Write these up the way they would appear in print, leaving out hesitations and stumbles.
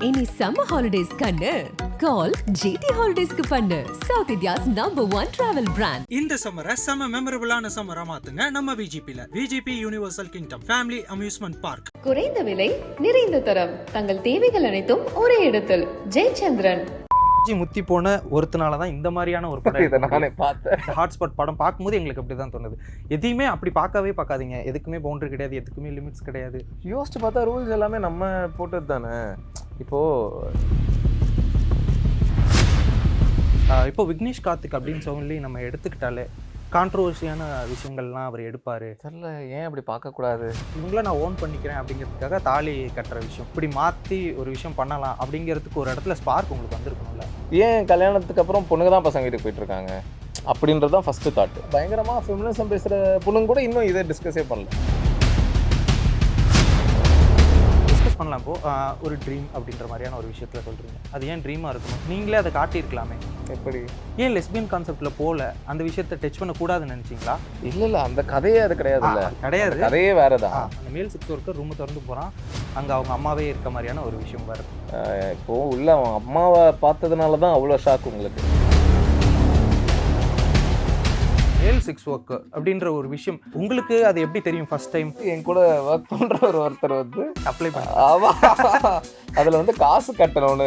இனி summer holidays கண்ணு கால் GT ஹாலிடேஸ்க்கு பண்ணு. South India's #1 travel brand. இந்த சம்மரை செம மெமரபிளான சம்மரா மாத்துங்க நம்ம விஜிபில. VGP universal kingdom family amusement park. குறைந்த விலை, நிறைந்த தரம், தங்கள் தேவைகள் அனைத்தும் ஒரே இடத்தில். ஜெயச்சந்திரன். முத்தி போன ஒருத்தனால தான் இந்த மாதிரியான ஒரு படம் இதை நானே பார்த்தேன். ஹாட்ஸ்பாட் படம் பார்க்கும்போது எங்களுக்கு அப்படி தான் தோணுது. எதையுமே அப்படி பார்க்காதீங்க. எதுக்குமே பவுண்டரி கிடையாது, எதுக்குமே லிமிட்ஸ் கிடையாது. யோசிச்சு பார்த்தா ரூல்ஸ் எல்லாமே நம்ம போட்டது தானே. இப்போ விக்னேஷ் கார்த்திக் அப்படின்னு சொல்லி நம்ம எடுத்துக்கிட்டாலே கான்ட்ரவர்சியான விஷயங்கள்லாம் அவர் எடுப்பார். தெரியல ஏன் அப்படி பார்க்கக்கூடாது. இவங்கள நான் ஓன் பண்ணிக்கிறேன் அப்படிங்கிறதுக்காக தாலி கட்டுற விஷயம் இப்படி மாற்றி ஒரு விஷயம் பண்ணலாம் அப்படிங்கிறதுக்கு ஒரு இடத்துல ஸ்பார்க் உங்களுக்கு வந்திருக்கணும்ல. ஏன் கல்யாணத்துக்கு அப்புறம் பொண்ணுங்க தான் பசங்க வீட்டுக்கு போயிட்டுருக்காங்க அப்படின்றது தான் ஃபஸ்ட்டு தாட். பயங்கரமாக ஃபெமினிசம் பேசுகிற பொண்ணுங்க கூட இன்னும் இதை டிஸ்கஸே பண்ணல. டிஸ்கஸ் பண்ணலாம். இப்போது ஒரு ட்ரீம் அப்படின்ற மாதிரியான ஒரு விஷயத்தில் சொல்கிறீங்க. அது ஏன் ட்ரீமாக இருக்கணும்? நீங்களே அதை காட்டியிருக்கலாமே. எப்படி ஏன் லெஸ்பியன் கான்செப்டில் போல அந்த விஷயத்தை டச் பண்ணக்கூடாதுன்னு நினச்சிங்களா? இல்லை அந்த கதையே அது கிடையாது. இல்லை கிடையாது, கதையே வேறு தான். அந்த மேல் செக்ஸ் ஒர்க்கர் ரூம் திறந்து போகிறான், அங்கே அவங்க அம்மாவே இருக்க மாதிரியான ஒரு விஷயம் வருது. இப்போது உள்ள அவன் அம்மாவை பார்த்ததுனால தான் அவ்வளோ ஷாக் உங்களுக்கு. மேல் செக்ஸ் ஒர்க் அப்படின்ற ஒரு விஷயம் உங்களுக்கு அது எப்படி தெரியும்? ஃபர்ஸ்ட் டைம் என் கூட ஒர்க் பண்ணுற ஒருத்தர் அப்ளை பண்ண அதில் காசு கட்டணும்னு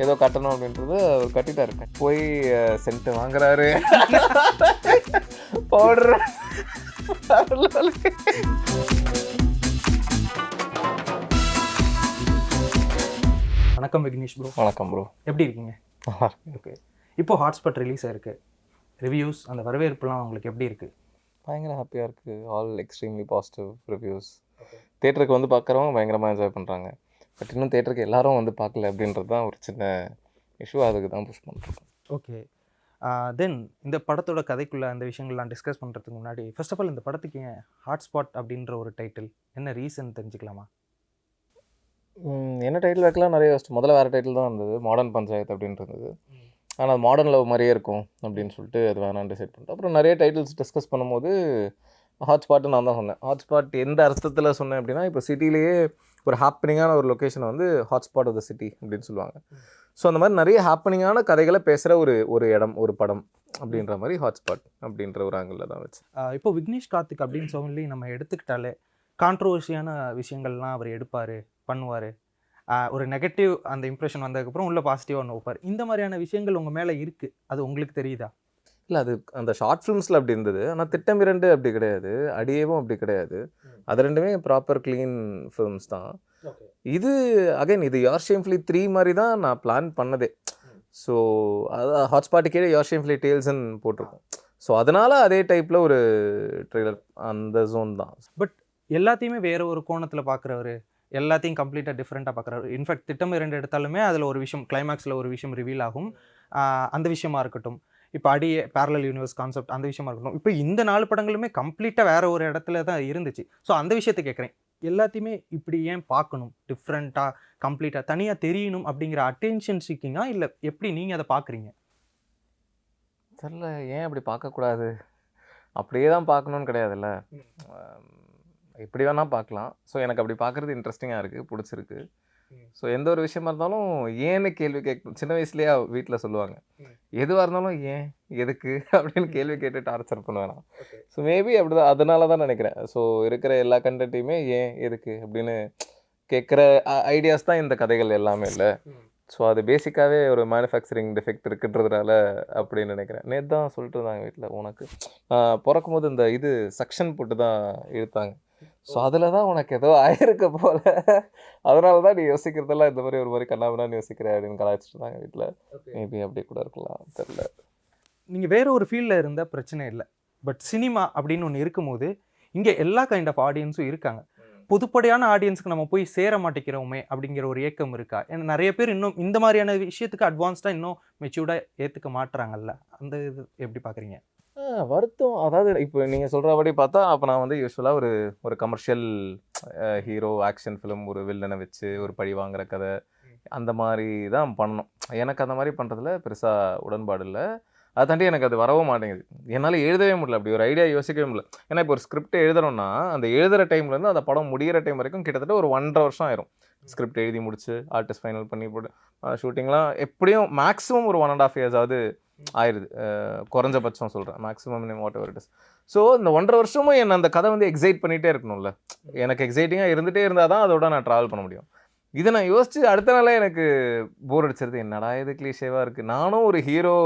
ஏதோ கட்டணும் அப்படின்றது அவர் கட்டிட்டா இருக்கேன். போய் சென்ட் வாங்குறாரு, பவுடர். வணக்கம் விக்னேஷ் ப்ரோ. வணக்கம் ப்ரோ, எப்படி இருக்கீங்க? ஓகே. இப்போ ஹாட்ஸ்பாட் ரிலீஸ் ஆயிருக்கு. ரிவ்யூஸ், அந்த வரவேற்புலாம் உங்களுக்கு எப்படி இருக்குது? பயங்கர ஹாப்பியாக இருக்குது. All extremely positive reviews. தேட்டருக்கு பார்க்குறவங்க பயங்கரமாக என்ஜாய் பண்ணுறாங்க. பட் இன்னும் தேட்டருக்கு எல்லாரும் பார்க்கல அப்படின்றது தான் ஒரு சின்ன இஷ்யூ. அதுக்கு தான் புஷ் பண்ணிருக்கோம். ஓகே. தென் இந்த படத்தோட கதைக்குள்ளே அந்த விஷயங்கள்லாம் டிஸ்கஸ் பண்ணுறதுக்கு முன்னாடி ஃபர்ஸ்ட் ஆஃப் ஆல் இந்த படத்துக்கு ஏன் ஹாட்ஸ்பாட் அப்படின்ற ஒரு டைட்டில், என்ன ரீசன் தெரிஞ்சுக்கலாமா? என்ன டைட்டில் வைக்கலாம் நிறைய யோசிச்சு. முதல்ல வேறு டைட்டில் தான் இருந்தது, மாடர்ன் பஞ்சாயத்து அப்படின்ட்டு இருந்தது. ஆனால் மாடர்ன் லவ் மாதிரியே இருக்கும் அப்படின்னு சொல்லிட்டு அது வேணான்னு டிசைட் பண்ணிட்டேன். அப்புறம் நிறைய டைட்டில்ஸ் டிஸ்கஸ் பண்ணும்போது ஹாட்ஸ்பாட்டு நான் தான் சொன்னேன். ஹாட்ஸ்பாட் எந்த அர்த்தத்தில் சொன்னேன் அப்படின்னா, இப்போ சிட்டிலேயே ஒரு ஹாப்பனிங்கான ஒரு லொக்கேஷனை ஹாட்ஸ்பாட் ஆஃப் த சிட்டி அப்படின்னு சொல்லுவாங்க. ஸோ அந்த மாதிரி நிறைய ஹாப்பனிங்கான கதைகளை பேசுகிற ஒரு இடம், ஒரு படம் அப்படின்ற மாதிரி ஹாட்ஸ்பாட் அப்படின்ற ஒரு ஆங்கிளில் தான் வச்சு. இப்போ விக்னேஷ் கார்த்திக் அப்படின்னு சொல்லி நம்ம எடுத்துக்கிட்டாலே கான்ட்ரவர்சியான விஷயங்கள்லாம் அவர் எடுப்பார், பண்ணுவார். ஒரு நெகட்டிவ் அந்த இம்ப்ரெஷன் வந்ததுக்கப்புறம் உள்ள பாசிட்டிவாக ஒன்று வைப்பார். இந்த மாதிரியான விஷயங்கள் உங்கள் மேலே இருக்குது, அது உங்களுக்கு தெரியுதா? இல்லை, அது அந்த ஷார்ட் ஃபிலிம்ஸில் அப்படி இருந்தது. ஆனால் திட்டம் 2 அப்படி கிடையாது, அடியேவும் அப்படி கிடையாது. அது ரெண்டுமே ப்ராப்பர் க்ளீன் ஃபிலிம்ஸ் தான். இது அகைன் இது யோர் ஷேம்ஃபுல்லி 3 மாதிரி தான் நான் பிளான் பண்ணதே. ஸோ அது ஹாட்ஸ்பாட்டு கீழே யோர் ஷேம்ஃபுல்லி டேல்ஸ்ன்னு போட்டிருக்கோம். ஸோ அதனால் அதே டைப்பில் ஒரு ட்ரெய்லர் அந்த ஜோன் தான். பட் எல்லாத்தையுமே வேறு ஒரு கோணத்தில் பார்க்குறவர், எல்லாத்தையும் கம்ப்ளீட்டாக டிஃப்ரெண்ட்டாக பார்க்குறாரு. இன்ஃபேக்ட் திட்டம் 2 எடுத்தாலுமே அதில் ஒரு விஷயம், கிளைமேக்ஸில் ஒரு விஷயம் ரிவீல் ஆகும். அந்த விஷயமா இருக்கட்டும், இப்போ அடியே பேரலல் யூனிவர்ஸ் கான்செப்ட் அந்த விஷயமா இருக்கட்டும், இப்போ இந்த 4 படங்களுமே கம்ப்ளீட்டாக வேறு ஒரு இடத்துல தான் இருந்துச்சு. ஸோ அந்த விஷயத்தை கேட்குறேன். எல்லாத்தையுமே இப்படி ஏன் பார்க்கணும், டிஃப்ரெண்ட்டாக கம்ப்ளீட்டாக தனியாக தெரியணும் அப்படிங்கிற அட்டென்ஷன் சீக்கிங்கா, இல்லை எப்படி நீங்கள் அதை பார்க்குறீங்க? தெரியல ஏன் அப்படி பார்க்கக்கூடாது. அப்படியே தான் பார்க்கணுன்னு கிடையாதுல்ல, எப்படி வேணால் பார்க்கலாம். ஸோ எனக்கு அப்படி பார்க்குறது இன்ட்ரெஸ்டிங்காக இருக்குது, பிடிச்சிருக்கு. ஸோ எந்த ஒரு விஷயமா இருந்தாலும் ஏன்னு கேள்வி கேட்கணும். சின்ன வயசுலேயே வீட்டில் சொல்லுவாங்க, எதுவாக இருந்தாலும் ஏன் எதுக்கு அப்படின்னு கேள்வி கேட்டு டார்ச்சர் பண்ணுவேன். ஸோ மேபி அப்படி தான், அதனால தான் நினைக்கிறேன். ஸோ இருக்கிற எல்லா கண்டென்ட்டையுமே ஏன் எதுக்கு அப்படின்னு கேட்குற ஐடியாஸ் தான் இந்த கதைகள் எல்லாமே இல்லை. ஸோ அது பேசிக்காகவே ஒரு மேனுஃபேக்சரிங் டிஃபெக்ட் இருக்குன்றதுனால அப்படின்னு நினைக்கிறேன். நேற்று தான் சொல்லிட்டு இருந்தாங்க வீட்டில், உனக்கு பிறக்கும் போது இந்த இது சக்ஷன் போட்டு தான் இழுத்தாங்க. ஸோ அதில் தான் உனக்கு ஏதோ ஆயிருக்க போல, அதனால தான் நீ யோசிக்கிறதெல்லாம் இந்த மாதிரி ஒரு மாதிரி கண்ணாமண்ணான்னு யோசிக்கிறேன் அப்படின்னு கலாய்ச்சிட்டு இருந்தாங்க வீட்டில். மேபி அப்படி கூட இருக்கலாம், தெரில. நீங்கள் வேறு ஒரு ஃபீல்டில் இருந்தால் பிரச்சனை இல்லை. பட் சினிமா அப்படின்னு ஒன்று இருக்கும்போது இங்கே எல்லா கைண்ட் ஆஃப் ஆடியன்ஸும் இருக்காங்க. பொதுப்படையான ஆடியன்ஸுக்கு நம்ம போய் சேர மாட்டேங்கிறோமே அப்படிங்கிற ஒரு ஏக்கம் இருக்கா? ஏன்னா நிறைய பேர் இன்னும் இந்த மாதிரியான விஷயத்துக்கு அட்வான்ஸ்டாக இன்னும் மெச்சூர்டாக ஏற்றுக்க மாட்டுறாங்கல்ல, அந்த இது எப்படி பார்க்குறீங்க? வருத்தம். அதாவது இப்போ நீங்கள் சொல்கிறபடி பார்த்தா, அப்போ நான் யூஸ்வலாக ஒரு கமர்ஷியல் ஹீரோ ஆக்ஷன் ஃபிலிம், ஒரு வில்லனை வச்சு ஒரு பழி வாங்குற கதை, அந்த மாதிரி தான் பண்ணணும். எனக்கு அந்த மாதிரி பண்ணுறதுல பெருசாக உடன்பாடு இல்லை. அதை தாண்டி எனக்கு அது வரவும் மாட்டேங்குது. என்னால் எழுதவே முடியல, அப்படி ஒரு ஐடியா யோசிக்கவே முடியல. ஏன்னா இப்போ ஒரு ஸ்கிரிப்ட் எழுதுறோன்னா அந்த எழுதுகிற டைம்லேருந்து அந்த படம் முடிகிற டைம் வரைக்கும் கிட்டத்தட்ட ஒரு 1.5 வருஷம் ஆயிரும். ஸ்கிரிப்ட் எழுதி முடிச்சு ஆர்டிஸ்ட் ஃபைனல் பண்ணி போட்டு ஷூட்டிங்லாம் எப்படியும் மேக்ஸிமம் ஒரு 1.5 years ஆகுது ஆயிடுது. குறைஞ்சபட்சம் சொல்கிறேன், maximum what ever it is. So இந்த 1.5 வருஷமும் என்னை அந்த கதை வந்து எக்ஸைட் பண்ணிகிட்டே இருக்கணும்ல, எனக்கு எக்ஸைட்டிங்காக இருந்துகிட்டே இருந்தால் தான் அதோட நான் ட்ராவல் பண்ண முடியும். இதை நான் யோசிச்சு அடுத்த நாளே எனக்கு போர் அடிச்சிருது, என்னடா இது கிளீஷேவாக இருக்குது, நானும் ஒரு ஹீரோ,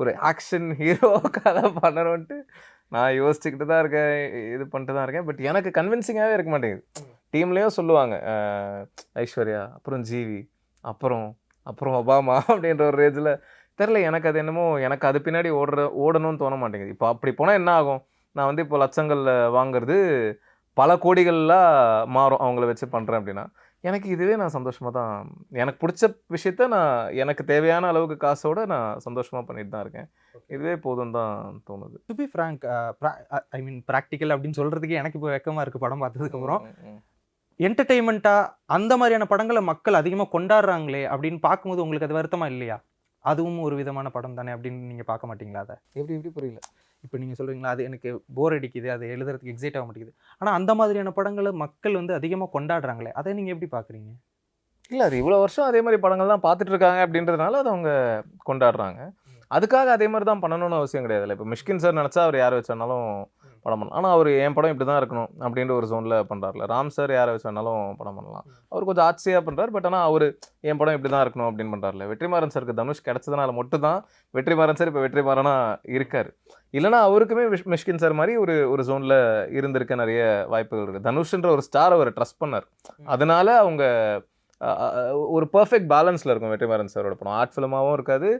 ஒரு ஆக்ஷன் ஹீரோ கதை பண்ணணுன்ட்டு நான் யோசிச்சுக்கிட்டு தான் இருக்கேன், இது பண்ணிட்டு தான் இருக்கேன். பட் எனக்கு கன்வின்சிங்காகவே இருக்க மாட்டேங்குது. டீம்லேயும் சொல்லுவாங்க ஐஸ்வர்யா, அப்புறம் ஜிவி, அப்புறம் ஒபாமா அப்படின்ற ஒரு ரேஞ்சில் தெரில. எனக்கு அது என்னமோ எனக்கு அது பின்னாடி ஓடணும்னு தோண மாட்டேங்குது. இப்போ அப்படி போனால் என்ன ஆகும், நான் வந்து இப்போ லட்சங்களில் வாங்குறது பல கோடிகள்லாம் மாறும் அவங்கள வச்சு பண்ணுறேன் அப்படின்னா, எனக்கு இதுவே நான் சந்தோஷமாக தான், எனக்கு பிடிச்ச விஷயத்த நான் எனக்கு தேவையான அளவுக்கு காசோடு நான் சந்தோஷமாக பண்ணிட்டு தான் இருக்கேன். இதுவே போதும் தான் தோணுது. To be frank, I mean practical அப்படின்னு சொல்கிறதுக்கு எனக்கு இப்போ வெக்கமாக இருக்குது. படம் பார்த்ததுக்கப்புறம் என்டர்டெயின்மெண்ட்டாக அந்த மாதிரியான படங்களை மக்கள் அதிகமாக கொண்டாடுறாங்களே அப்படின்னு பார்க்கும்போது உங்களுக்கு அது வருத்தமாக இல்லையா? அதுவும் ஒரு விதமான படம் தானே அப்படின்னு நீங்கள் பார்க்க மாட்டீங்களா? அதை எப்படி புரியல. இப்போ நீங்கள் சொல்கிறீங்களா, அது எனக்கு போர் அடிக்குது, அது எழுதுறதுக்கு எக்ஸைட் ஆக மாட்டேங்குது, ஆனால் அந்த மாதிரியான படங்களை மக்கள் வந்து அதிகமாக கொண்டாடுறாங்களே, அதை நீங்கள் எப்படி பார்க்குறீங்க? இல்லை, அது இவ்வளோ வருஷம் அதே மாதிரி படங்கள் தான் பார்த்துட்டு இருக்காங்க அப்படின்றதுனால அதை அவங்க கொண்டாடுறாங்க. அதுக்காக அதே மாதிரி தான் பண்ணணும்னு அவசியம் கிடையாதுல்ல. இப்போ மிஷ்கின் சார் நினச்சா அவர் யாரை வச்சாலும் படம் பண்ணலாம், ஆனால் அவர் என் படம் இப்படி தான் இருக்கணும் அப்படின்ற ஒரு ஜோனில் பண்ணுறாருல. ராம் சார் யாரை வச்சாலும் படம் பண்ணலாம், அவர் கொஞ்சம் ஆட்சியாக பண்ணுறாரு. பட் ஆனால் அவர் என் படம் இப்படி தான் இருக்கணும் அப்படின்னு பண்ணுறாருல. வெற்றிமாறன் சாருக்கு தனுஷ் கிடச்சதுனால மட்டும்தான் வெற்றிமாறன் சார் இப்போ வெற்றிமாறனாக இருக்கார். இல்லைனா அவருக்குமே மிஷ்கின் சார் மாதிரி ஒரு ஜோனில் இருந்திருக்க நிறைய வாய்ப்புகள் இருக்குது. தனுஷ்ன்ற ஒரு ஸ்டார் அவர் ட்ரஸ்ட் பண்ணார், அதனால அவங்க ஒரு பர்ஃபெக்ட் பேலன்ஸில் இருக்கும் வெற்றிமாறன் சாரோட படம். ஆர்ட் ஃபிலிமாகவும் இருக்காது,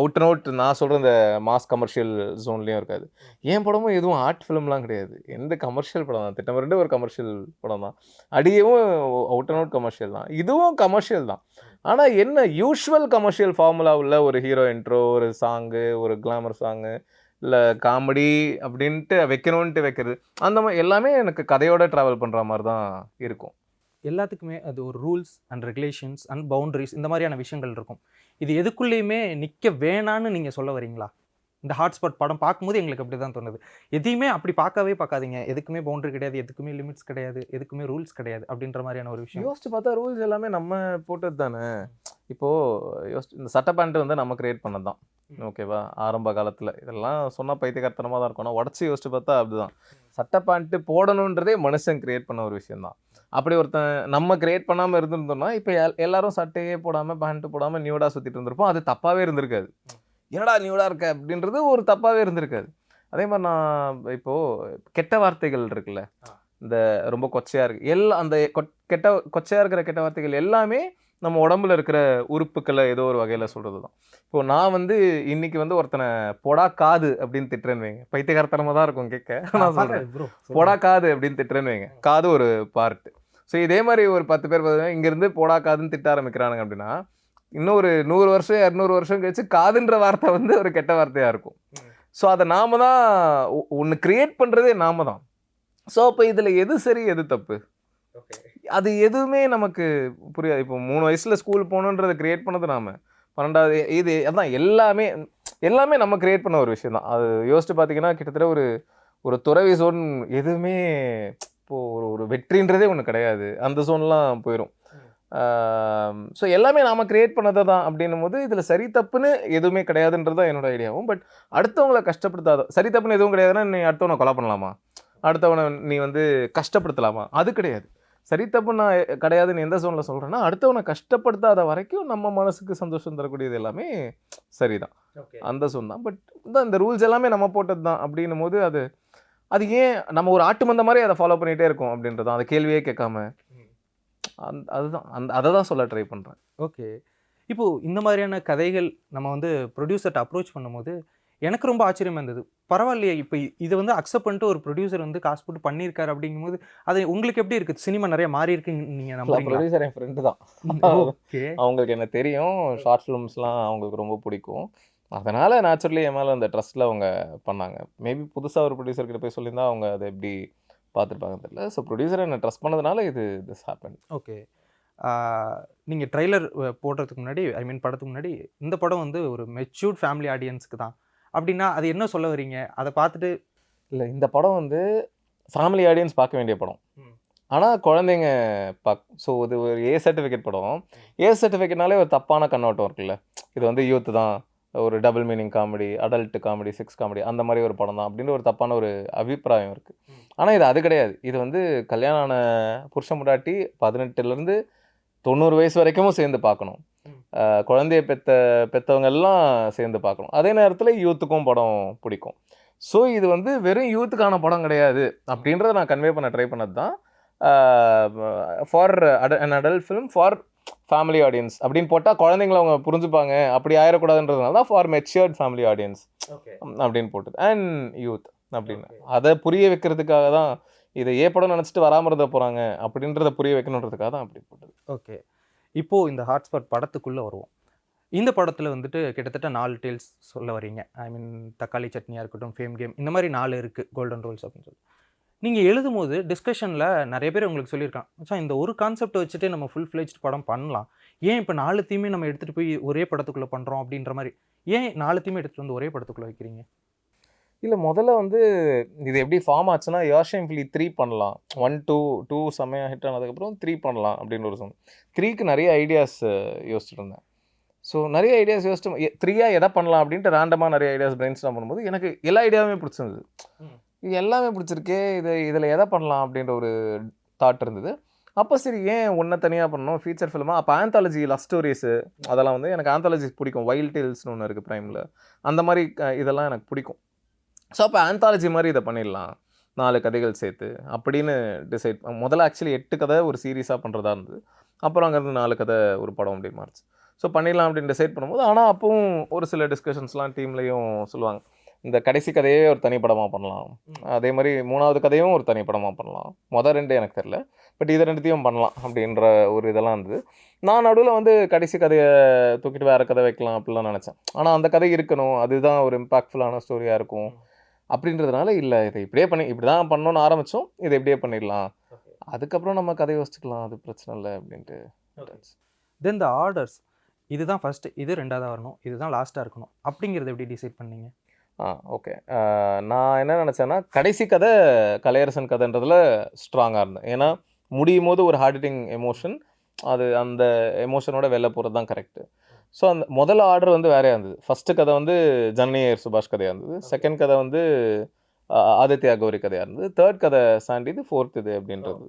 அவுட் அண்ட் அவுட் நான் சொல்கிற இந்த மாஸ் கமர்ஷியல் ஜோன்லேயும் இருக்காது. என் படமும் எதுவும் ஆர்ட் ஃபிலிம்லாம் கிடையாது, எந்த கமர்ஷியல் படம் தான். திட்டம் 2 ஒரு கமர்ஷியல் படம் தான், அடியவும் அவுட் அண்ட் அவுட் கமர்ஷியல் தான், இதுவும் கமர்ஷியல் தான். ஆனால் என்ன யூஷுவல் கமர்ஷியல் ஃபார்முலா உள்ள ஒரு ஹீரோ இன்ட்ரோ, ஒரு சாங்கு, ஒரு கிளாமர் சாங்கு, இல்லை காமெடி அப்படின்ட்டு வைக்கிறது, அந்த மாதிரி எல்லாமே எனக்கு கதையோட ட்ராவல் பண்ணுற மாதிரி தான் இருக்கும். எல்லாத்துக்குமே அது ஒரு rules and regulations and boundaries இந்த மாதிரியான விஷயங்கள் இருக்கும். இது எதுக்குள்ளேயுமே நிற்க வேணான்னு நீங்கள் சொல்ல வரீங்களா? இந்த ஹாட்ஸ்பாட் படம் பார்க்கும்போது எங்களுக்கு அப்படி தான் தோணுது. எதையுமே அப்படி பார்க்காதீங்க, எதுக்குமே பவுண்டரி கிடையாது, எதுக்குமே லிமிட்ஸ் கிடையாது, எதுக்குமே ரூல்ஸ் கிடையாது அப்படின்ற மாதிரியான ஒரு விஷயம். யோசிச்சு பார்த்தா ரூல்ஸ் எல்லாமே நம்ம போட்டது தானே. இப்போது இந்த சட்டை பேண்ட்டு வந்து நம்ம கிரியேட் பண்ணது தான், ஓகேவா? ஆரம்ப காலத்தில் இதெல்லாம் சொன்னால் பைத்தியக்காரத்தனமாக தான் இருக்கும், ஆனால் உடச்சி யோசிச்சு பார்த்தா அப்படிதான். சட்டை பேண்ட்டு போடணுன்றதே மனுஷன் கிரியேட் பண்ண ஒரு விஷயந்தான். அப்படி ஒருத்தன் நம்ம கிரியேட் பண்ணாமல் இருந்திருந்தோம்னா இப்போ எல்லாரும் சட்டையே போடாமல் பேண்ட்டு போடாமல் நியூடாக சுற்றிட்டு இருந்திருப்போம். அது தப்பாகவே இருந்திருக்காது, என்னடா நியூடாக இருக்க அப்படின்றது ஒரு தப்பாகவே இருந்திருக்காது. அதே மாதிரி நான் இப்போது கெட்ட வார்த்தைகள் இருக்குல்ல, இந்த ரொம்ப கொச்சையாக இருக்குது அந்த கொச்சையாக இருக்கிற கெட்ட வார்த்தைகள் எல்லாமே நம்ம உடம்புல இருக்கிற உறுப்புக்களை ஏதோ ஒரு வகையில் சொல்கிறது தான். இப்போது நான் வந்து இன்னைக்கு வந்து ஒருத்தனை பொடா காது அப்படின்னு திட்டுறேன்னு வைங்க, பைத்தியகாரத்தனமாக தான் இருக்கும் கேட்க, நான் சொல்கிறேன் பொடா காது அப்படின்னு திட்டுறேன்னு வைங்க, காது ஒரு பார்ட்டு. ஸோ இதே மாதிரி ஒரு 10 பேர் பார்த்தீங்கன்னா இங்கேருந்து பொடா காதுன்னு திட்ட ஆரம்பிக்கிறானுங்க அப்படின்னா, இன்னும் ஒரு 100 வருஷம் 200 வருஷம் கழிச்சு காதுன்ற வார்த்தை வந்து ஒரு கெட்ட வார்த்தையாக இருக்கும். ஸோ அதை நாம தான் ஒன்று கிரியேட் பண்ணுறதே நாம தான். ஸோ அப்போ இதில் எது சரி எது தப்பு அது எதுவுமே நமக்கு புரியாது. இப்போ 3 வயசில் ஸ்கூல் போகணுன்றதை கிரியேட் பண்ணது நாம், 12வது இது அதான் எல்லாமே நம்ம கிரியேட் பண்ண ஒரு விஷயம் தான். அது யோசிச்சு பார்த்தீங்கன்னா கிட்டத்தட்ட ஒரு துறவி ஜோன் எதுவுமே இப்போது ஒரு வெற்றின்றதே ஒன்று கிடையாது, அந்த ஜோன்லாம் போயிடும். ஸோ எல்லாமே நாம் கிரியேட் பண்ணதை தான் அப்படின்னும் போது இதில் சரி தப்புன்னு எதுவுமே கிடையாதுன்றது தான் என்னோட ஐடியாவும். பட் அடுத்தவங்களை கஷ்டப்படுத்தாத, சரி தப்புன்னு எதுவும் கிடையாதுன்னா நீ அடுத்தவனை கொலை பண்ணலாமா, அடுத்தவனை நீ வந்து கஷ்டப்படுத்தலாமா, அது கிடையாது. சரி தப்பு நான் கிடையாதுன்னு எந்த ஜோனில் சொல்கிறேன்னா, அடுத்தவனை கஷ்டப்படுத்தாத வரைக்கும் நம்ம மனசுக்கு சந்தோஷம் தரக்கூடியது எல்லாமே சரிதான், அந்த ஜோன் தான். பட் இந்த ரூல்ஸ் எல்லாமே நம்ம போட்டது தான் அப்படின்னும் போது அது ஏன் நம்ம ஒரு ஆட்டு மந்த மாதிரி அதை ஃபாலோ பண்ணிகிட்டே இருக்கோம் அப்படின்றதான், அதை கேள்வியே கேட்காம அதை தான் சொல்ல ட்ரை பண்ணுறேன். ஓகே, இப்போது இந்த மாதிரியான கதைகள் நம்ம வந்து ப்ரொடியூசர்கிட்ட அப்ரோச் பண்ணும்போது எனக்கு ரொம்ப ஆச்சரியமாக இருந்தது. பரவாயில்லையே, இப்போ இதை வந்து அக்செப்ட் பண்ணிட்டு ஒரு ப்ரொடியூசர் வந்து காசு போட்டு பண்ணியிருக்காரு அப்படிங்கும்போது அது உங்களுக்கு எப்படி இருக்குது? சினிமா நிறைய மாறி இருக்குன்னு நீங்கள் நம்புறீங்களா? ப்ரொடியூசர் என் ஃப்ரெண்டு தான், ஓகே, அவங்களுக்கு என்ன தெரியும், ஷார்ட் ஃபிலிம்ஸ்லாம் அவங்களுக்கு ரொம்ப பிடிக்கும், அதனால் நேச்சுரலி என் மேலே அந்த ட்ரஸ்ட்டில் அவங்க பண்ணாங்க. மேபி புதுசாக ஒரு ப்ரொடியூசர்கிட்ட போய் சொல்லியிருந்தா அவங்க அதை எப்படி பார்த்துருப்பாங்க தெரியல. ஸோ ப்ரொடியூசரை என்ன ட்ரஸ்ட் பண்ணதுனால திஸ் ஹேப்பன். ஓகே, நீங்கள் ட்ரைலர் போடுறதுக்கு முன்னாடி, ஐ மீன் படத்துக்கு முன்னாடி, இந்த படம் வந்து ஒரு மெச்சூர்ட் ஃபேமிலி ஆடியன்ஸுக்கு தான் அப்படின்னா அது என்ன சொல்ல வரீங்க? அதை பார்த்துட்டு இல்லை, இந்த படம் வந்து ஃபேமிலி ஆடியன்ஸ் பார்க்க வேண்டிய படம், ஆனால் குழந்தைங்க ஸோ இது ஒரு ஏ சர்டிஃபிகேட் படம். ஏ சர்டிஃபிகேட்னாலே ஒரு தப்பான கண்ணோட்டம் இருக்குல்ல. இது வந்து யூத் தான், ஒரு double meaning comedy, adult comedy, sex comedy அந்த மாதிரி ஒரு படம் தான் அப்படின்ற ஒரு தப்பான ஒரு அபிப்பிராயம் இருக்குது. ஆனால் இது அது கிடையாது. இது வந்து கல்யாணம் ஆன புருஷன் முன்னாடி 18லேருந்து 90 வயசு வரைக்கும் சேர்ந்து பார்க்கணும். குழந்தைய பெற்றவங்க எல்லாம் சேர்ந்து பார்க்கணும். அதே நேரத்தில் யூத்துக்கும் படம் பிடிக்கும். ஸோ இது வந்து வெறும் யூத்துக்கான படம் கிடையாது அப்படின்றத நான் கன்வே பண்ண ட்ரை பண்ணது தான். For an adult film for family audience அப்படின்னு போட்டால் குழந்தைங்கள அவங்க புரிஞ்சுப்பாங்க, அப்படி ஆயிடக்கூடாதுன்றதுனால தான் ஃபார் மெச்சூர்ட் ஃபேமிலி ஆடியன்ஸ் அப்படின்னு போட்டது. அண்ட் யூத் அப்படின்னு அதை புரிய வைக்கிறதுக்காக தான். இதை படம் நினச்சிட்டு வராமல் இருந்த போகிறாங்க அப்படின்றத புரிய வைக்கணுன்றதுக்காக தான் அப்படி போட்டது. ஓகே, இப்போது இந்த ஹாட்ஸ்பாட் படத்துக்குள்ளே வருவோம். இந்த படத்தில் வந்துட்டு கிட்டத்தட்ட 4 டேல்ஸ் சொல்ல வரீங்க. ஐ மீன் தக்காளி சட்னியாக இருக்கட்டும், ஃபேம் கேம், இந்த மாதிரி 4 இருக்குது கோல்டன் ரோல்ஸ் அப்படின்னு சொல்லி. நீங்கள் எழுதும் போது டிஸ்கஷனில் நிறைய பேர் உங்களுக்கு சொல்லியிருக்காங்க, மச்சான் இந்த ஒரு கான்செப்டை வச்சுட்டு நம்ம ஃபுல் ஃப்ளெஜ்ட் படம் பண்ணலாம், ஏன் இப்போ 4 தீமே நம்ம எடுத்துகிட்டு போய் ஒரே படத்துக்குள்ளே பண்ணுறோம் அப்படின்ற மாதிரி, ஏன் 4 தீமே எடுத்துகிட்டு வந்து ஒரே படத்துக்குள்ளே வைக்கிறீங்க? இல்லை, முதல்ல வந்து இது எப்படி ஃபார்ம் ஆச்சுன்னா ஷேம்ஃபுல்லி 3 பண்ணலாம். 1 2 செம்மையாக ஹிட் ஆனதுக்கப்புறம் 3 பண்ணலாம் அப்படின்னு ஒரு 3க்கு நிறைய ஐடியாஸ் யோசிச்சுட்டு இருந்தேன். ஸோ நிறைய ஐடியாஸ் யோசிச்சு 3 எதை பண்ணலாம் அப்படின்ட்டு ரேண்டமாக நிறைய ஐடியாஸ் பிரெயின் ஸ்டார்ம் பண்ணும்போது எனக்கு எல்லா ஐடியாவுமே பிடிச்சிருந்தது. இது எல்லாமே பிடிச்சிருக்கே, இதில் எதை பண்ணலாம் அப்படின்ற ஒரு தாட் இருந்தது. அப்போ சரி ஏன் ஒன்றை தனியாக பண்ணணும், ஃபீச்சர் ஃபிலிமாக. அப்போ ஆந்தாலஜி லவ் ஸ்டோரிஸு அதெல்லாம் வந்து எனக்கு ஆந்தாலஜி பிடிக்கும். வைல்ட் டேல்ஸ்னு ஒன்று இருக்குது ப்ரைமில், அந்த மாதிரி இதெல்லாம் எனக்கு பிடிக்கும். ஸோ அப்போ ஆந்தாலஜி மாதிரி இதை பண்ணிடலாம், 4 கதைகள் சேர்த்து அப்படின்னு டிசைட். முதல்ல ஆக்சுவலி 8 கதை ஒரு சீரீஸாக பண்ணுறதா இருந்தது. அப்புறம் அங்கேருந்து 4 கதை ஒரு படம் அப்படி மாறிச்சு. ஸோ பண்ணிடலாம் அப்படின்னு டிசைட் பண்ணும்போது, ஆனால் அப்பவும் ஒரு சில டிஸ்கஷன்ஸ்லாம் டீம்லேயும் சொல்லுவாங்க, இந்த கடைசி கதையே ஒரு தனி படமாக பண்ணலாம், அதே மாதிரி 3வது கதையும் ஒரு தனி படமாக பண்ணலாம், மொதல் 2 எனக்கு தெரில, பட் இதை 2த்தையும் பண்ணலாம் அப்படின்ற ஒரு இதெல்லாம் இருந்தது. நான் நடுவில் வந்து கடைசி கதையை தூக்கிட்டு வேறு கதை வைக்கலாம் அப்படிலாம் நினச்சேன். ஆனால் அந்த கதை இருக்கணும், அதுதான் ஒரு இம்பாக்ட்ஃபுல்லான ஸ்டோரியாக இருக்கும் அப்படின்றதுனால இல்லை, இதை இப்படி தான் பண்ணணும்னு ஆரம்பித்தோம், இதை இப்படியே பண்ணிடலாம், அதுக்கப்புறம் நம்ம கதை யோசிச்சுக்கலாம், அது பிரச்சனை இல்லை அப்படின்ட்டு. தென் த ஆர்டர்ஸ், இதுதான் ஃபஸ்ட்டு, இது 2ஆவதாக வரணும், இதுதான் லாஸ்ட்டாக இருக்கணும் அப்படிங்கிறத எப்படி டிசைட் பண்ணீங்க? ஓகே, நான் என்ன நினச்சேன்னா கடைசி கதை கலையரசன் கதைன்றதுல ஸ்ட்ராங்காக இருந்தேன். ஏன்னா முடியும் போது ஒரு ஹார்ட் ஹிட்டிங் எமோஷன், அது அந்த எமோஷனோட வெளில போகிறது தான் கரெக்டு. ஸோ அந்த முதல் ஆர்டர் வந்து வேறையாக இருந்தது. ஃபஸ்ட்டு கதை வந்து ஜனனியர் சுபாஷ் கதையாக இருந்தது, செகண்ட் கதை வந்து ஆதித்யா கௌரி கதையாக இருந்தது, தேர்ட் கதை சாண்டி, இது 4th இது அப்படின்றது.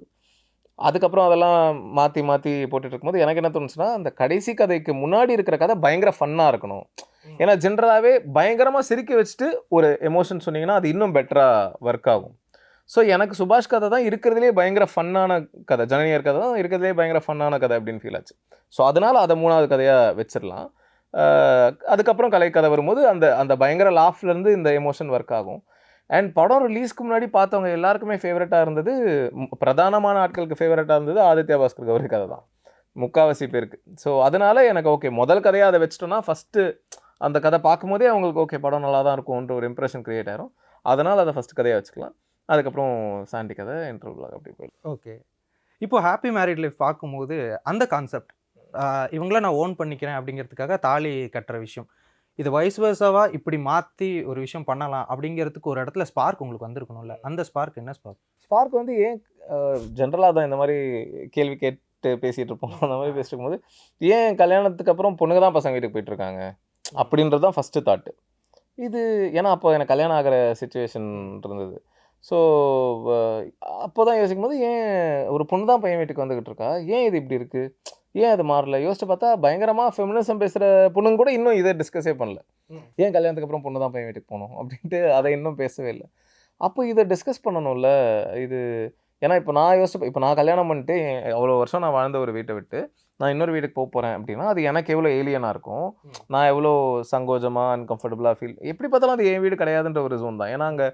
அதுக்கப்புறம் அதெல்லாம் மாற்றி மாற்றி போட்டுட்டு இருக்கும்போது எனக்கு என்ன தோணுச்சுன்னா, அந்த கடைசி கதைக்கு முன்னாடி இருக்கிற கதை பயங்கர ஃபன்னாக இருக்கணும். ஏன்னா ஜென்ரலாகவே பயங்கரமாக சிரிக்க வச்சுட்டு ஒரு எமோஷன் சொன்னீங்கன்னா அது இன்னும் பெட்டராக ஒர்க் ஆகும். ஸோ எனக்கு சுபாஷ் கதை தான் இருக்கிறதுலே பயங்கர ஃபன்னான கதை, ஜனனியர் கதை தான் இருக்கிறதுலே பயங்கர ஃபன்னான கதை அப்படின்னு ஃபீல் ஆச்சு. ஸோ அதனால் அதை 3வது கதையாக வச்சிடலாம். அதுக்கப்புறம் கலை கதை வரும்போது அந்த அந்த பயங்கர லாஃப்லேருந்து இந்த எமோஷன் ஒர்க் ஆகும். அண்ட் படம் ரிலீஸ்க்கு முன்னாடி பார்த்தவங்க எல்லாருக்குமே ஃபேவரட்டாக இருந்தது, பிரதானமான ஆட்களுக்கு ஃபேவரட்டாக இருந்தது ஆதித்யா பாஸ்கர் கௌரி கதை தான் முக்கால்வாசி பேருக்கு. ஸோ அதனால் எனக்கு ஓகே, முதல் கதையாக அதை வச்சிட்டோன்னா ஃபஸ்ட்டு அந்த கதை பார்க்கும்போதே அவங்களுக்கு ஓகே படம் நல்லா தான் இருக்கும்ன்ற ஒரு இம்ப்ரெஷன் க்ரியேட் ஆகிரும். அதனால் அதை ஃபஸ்ட்டு கதையாக வச்சுக்கலாம். அதுக்கப்புறம் சாண்டி கதை இன்டர்வியூவில் அப்படி போயிடும். ஓகே, இப்போது ஹாப்பி மேரிட் லைஃப் பார்க்கும்போது அந்த கான்செப்ட் இவங்கள நான் ஓன் பண்ணிக்கிறேன் அப்படிங்கிறதுக்காக தாலி கட்டுற விஷயம், இது வைஸ் வர்சாவாக இப்படி மாற்றி ஒரு விஷயம் பண்ணலாம் அப்படிங்கிறதுக்கு ஒரு இடத்துல ஸ்பார்க் உங்களுக்கு வந்திருக்கணும்ல, அந்த ஸ்பார்க் என்ன ஸ்பார்க்? ஸ்பார்க் வந்து ஏன் ஜென்ரலாக தான் இந்த மாதிரி கேள்வி கேட்டு பேசிகிட்டு இருப்போம், அந்த மாதிரி பேசிட்டு இருக்கும்போது ஏன் கல்யாணத்துக்கு அப்புறம் பொண்ணுங்க தான் பசங்க வீட்டுக்கு போயிட்டுருக்காங்க அப்படின்றது தான் ஃபஸ்ட்டு தாட்டு. இது ஏன்னா அப்போ எனக்கு கல்யாணம் ஆகிற சிச்சுவேஷன் இருந்தது. ஸோ அப்போ தான் யோசிக்கும் போது ஏன் ஒரு பொண்ணு தான் பையன் வீட்டுக்கு வந்துக்கிட்டு இருக்கா, ஏன் இது இப்படி இருக்குது, ஏன் அது மாறல? யோசிச்சு பார்த்தா பயங்கரமாக ஃபெமினிசம் பேசுகிற பொண்ணுங்க கூட இன்னும் இதை டிஸ்கஸே பண்ணல, ஏன் கல்யாணத்துக்கு அப்புறம் பொண்ணு தான் பையன் வீட்டுக்கு போகணும் அப்படின்ட்டு அதை இன்னும் பேசவே இல்லை. அப்போ இதை டிஸ்கஸ் பண்ணணும்ல இது. ஏன்னா இப்போ நான் இப்போ நான் கல்யாணம் பண்ணிட்டு அவ்வளோ வருஷம் நான் வாழ்ந்த ஒரு வீட்டை விட்டு நான் இன்னொரு வீட்டுக்கு போக போகிறேன் அப்படின்னா அது எனக்கு எவ்வளோ ஏலியனாக இருக்கும், நான் எவ்வளோ சங்கோஜமாக அன்கம்ஃபர்டபுளாக ஃபீல், எப்படி பார்த்தாலும் அது என் வீடு கிடையாதுன்ற ஒரு ஜோன் தான். ஏன்னா அங்கே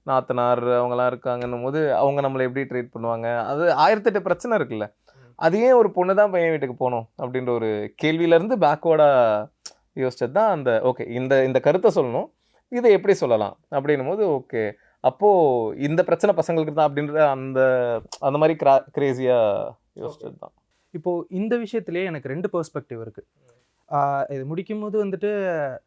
நாத்தனார் அவங்களாம் இருக்காங்கன்னும் போது அவங்க நம்மளை எப்படி ட்ரீட் பண்ணுவாங்க, அது 1008 பிரச்சனை இருக்குல்ல. அது ஏன் ஒரு பொண்ணு தான் பையன் வீட்டுக்கு போகணும் அப்படின்ற ஒரு கேள்வியிலேருந்து பேக்வேர்டாக யோசிச்சது தான் அந்த ஓகே இந்த கருத்தை சொல்லணும், இதை எப்படி சொல்லலாம் அப்படின்னும் போது ஓகே அப்போது இந்த பிரச்சனை பசங்களுக்கு தான் அப்படின்ற அந்த மாதிரி கிரேசியாக யோசிச்சது தான். இப்போது இந்த விஷயத்துலேயே எனக்கு 2 பெர்ஸ்பெக்டிவ் இருக்குது. இது முடிக்கும் போது வந்துட்டு